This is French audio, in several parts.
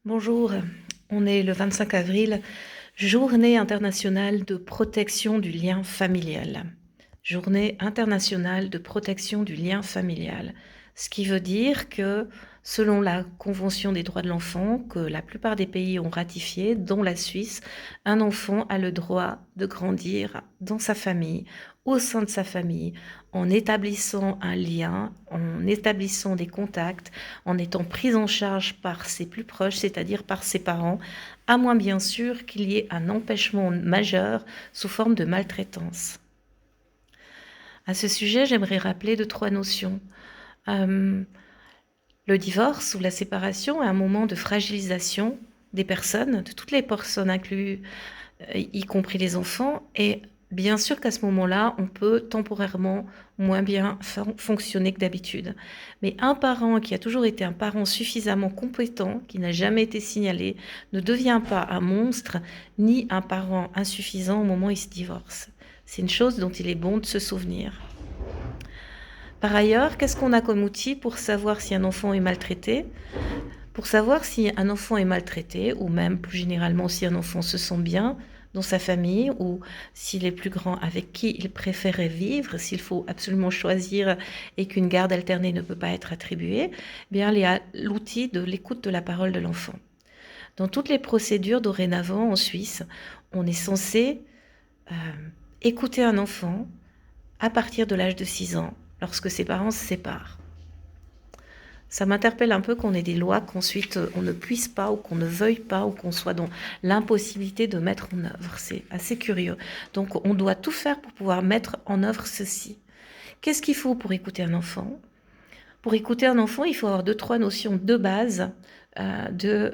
Bonjour, on est le 25 avril, Journée internationale de protection du lien familial. Journée internationale de protection du lien familial. Ce qui veut dire que, selon la Convention des droits de l'enfant, que la plupart des pays ont ratifié, dont la Suisse, un enfant a le droit de grandir dans sa famille, au sein de sa famille, en établissant un lien, en établissant des contacts, en étant pris en charge par ses plus proches, c'est-à-dire par ses parents, à moins bien sûr qu'il y ait un empêchement majeur sous forme de maltraitance. À ce sujet, j'aimerais rappeler trois notions. Euh, le divorce ou la séparation est un moment de fragilisation des personnes, de toutes les personnes incluses, y compris les enfants, et bien sûr qu'à ce moment-là, on peut temporairement moins bien fonctionner que d'habitude. Mais un parent qui a toujours été un parent suffisamment compétent, qui n'a jamais été signalé, ne devient pas un monstre, ni un parent insuffisant au moment où il se divorce. C'est une chose dont il est bon de se souvenir. Par ailleurs, qu'est-ce qu'on a comme outil pour savoir si un enfant est maltraité ? Pour savoir si un enfant est maltraité, ou même plus généralement si un enfant se sent bien dans sa famille, ou s'il est plus grand avec qui il préférait vivre, s'il faut absolument choisir et qu'une garde alternée ne peut pas être attribuée, eh bien il y a l'outil de l'écoute de la parole de l'enfant. Dans toutes les procédures dorénavant en Suisse, on est censé écouter un enfant à partir de l'âge de 6 ans, lorsque ses parents se séparent. Ça m'interpelle un peu qu'on ait des lois qu'ensuite on ne puisse pas ou qu'on ne veuille pas ou qu'on soit dans l'impossibilité de mettre en œuvre. C'est assez curieux. Donc on doit tout faire pour pouvoir mettre en œuvre ceci. Qu'est-ce qu'il faut pour écouter un enfant ? Pour écouter un enfant, il faut avoir 2-3 notions de base de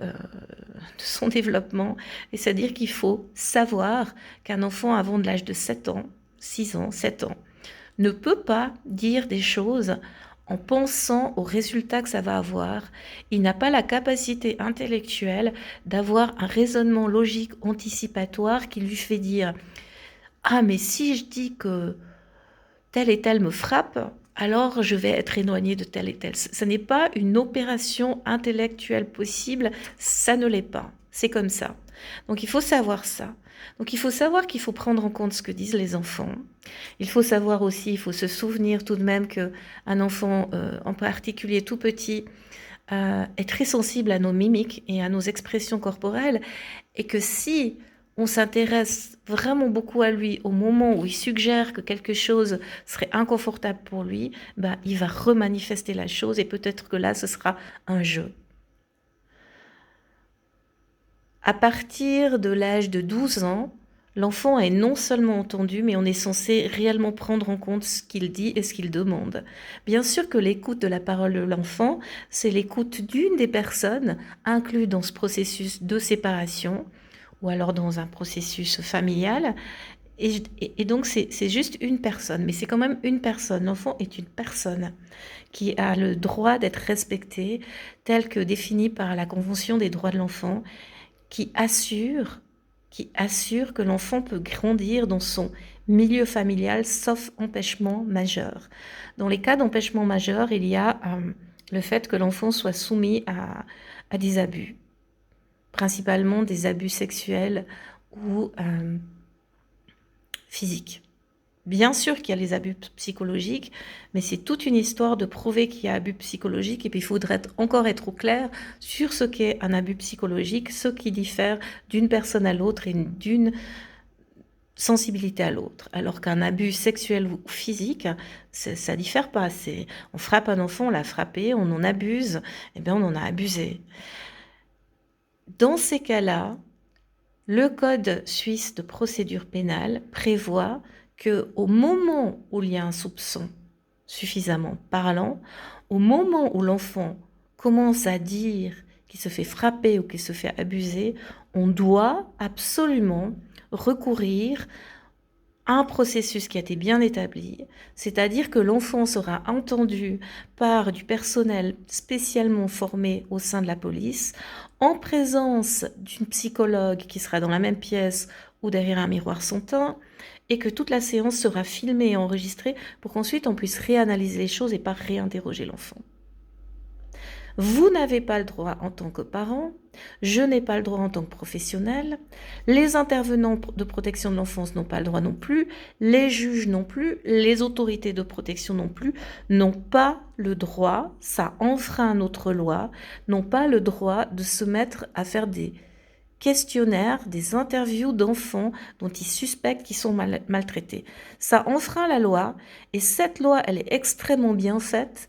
son développement. Et c'est-à-dire qu'il faut savoir qu'un enfant avant de l'âge de 7 ans, 6 ans, 7 ans, ne peut pas dire des choses en pensant aux résultats que ça va avoir. Il n'a pas la capacité intellectuelle d'avoir un raisonnement logique anticipatoire qui lui fait dire « Ah, mais si je dis que tel et tel me frappe, alors je vais être éloigné de tel et tel. » Ce n'est pas une opération intellectuelle possible, ça ne l'est pas. C'est comme ça. Donc il faut savoir ça. Donc il faut savoir qu'il faut prendre en compte ce que disent les enfants. Il faut savoir aussi, il faut se souvenir tout de même qu'un enfant, en particulier tout petit, est très sensible à nos mimiques et à nos expressions corporelles, et que si on s'intéresse vraiment beaucoup à lui au moment où il suggère que quelque chose serait inconfortable pour lui, il va remanifester la chose et peut-être que là, ce sera un jeu. À partir de l'âge de 12 ans, l'enfant est non seulement entendu, mais on est censé réellement prendre en compte ce qu'il dit et ce qu'il demande. Bien sûr que l'écoute de la parole de l'enfant, c'est l'écoute d'une des personnes incluses dans ce processus de séparation, ou alors dans un processus familial. Et donc c'est juste une personne, mais c'est quand même une personne. L'enfant est une personne qui a le droit d'être respectée, tel que défini par la Convention des droits de l'enfant, qui assure que l'enfant peut grandir dans son milieu familial, sauf empêchement majeur. Dans les cas d'empêchement majeur, il y a le fait que l'enfant soit soumis à des abus, principalement des abus sexuels ou physiques. Bien sûr qu'il y a les abus psychologiques, mais c'est toute une histoire de prouver qu'il y a abus psychologiques, et puis il faudrait encore être au clair sur ce qu'est un abus psychologique, ce qui diffère d'une personne à l'autre et d'une sensibilité à l'autre. Alors qu'un abus sexuel ou physique, ça diffère pas. On frappe un enfant, on l'a frappé, on en abuse, eh bien on en a abusé. Dans ces cas-là, le Code suisse de procédure pénale prévoit qu'au moment où il y a un soupçon suffisamment parlant, au moment où l'enfant commence à dire qu'il se fait frapper ou qu'il se fait abuser, on doit absolument recourir à un processus qui a été bien établi, c'est-à-dire que l'enfant sera entendu par du personnel spécialement formé au sein de la police, en présence d'une psychologue qui sera dans la même pièce ou derrière un miroir sans teint, et que toute la séance sera filmée et enregistrée pour qu'ensuite on puisse réanalyser les choses et pas réinterroger l'enfant. Vous n'avez pas le droit en tant que parent, je n'ai pas le droit en tant que professionnel, les intervenants de protection de l'enfance n'ont pas le droit non plus, les juges non plus, les autorités de protection non plus, n'ont pas le droit, ça enfreint notre loi, n'ont pas le droit de se mettre à faire des questionnaires, des interviews d'enfants dont ils suspectent qu'ils sont maltraités. Ça enfreint la loi, et cette loi, elle est extrêmement bien faite.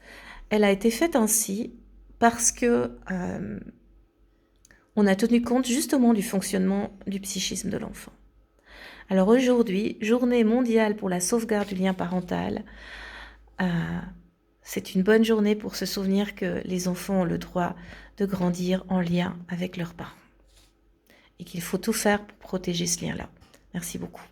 Elle a été faite ainsi parce que on a tenu compte justement du fonctionnement du psychisme de l'enfant. Alors aujourd'hui, journée mondiale pour la sauvegarde du lien parental, c'est une bonne journée pour se souvenir que les enfants ont le droit de grandir en lien avec leurs parents et qu'il faut tout faire pour protéger ce lien-là. Merci beaucoup.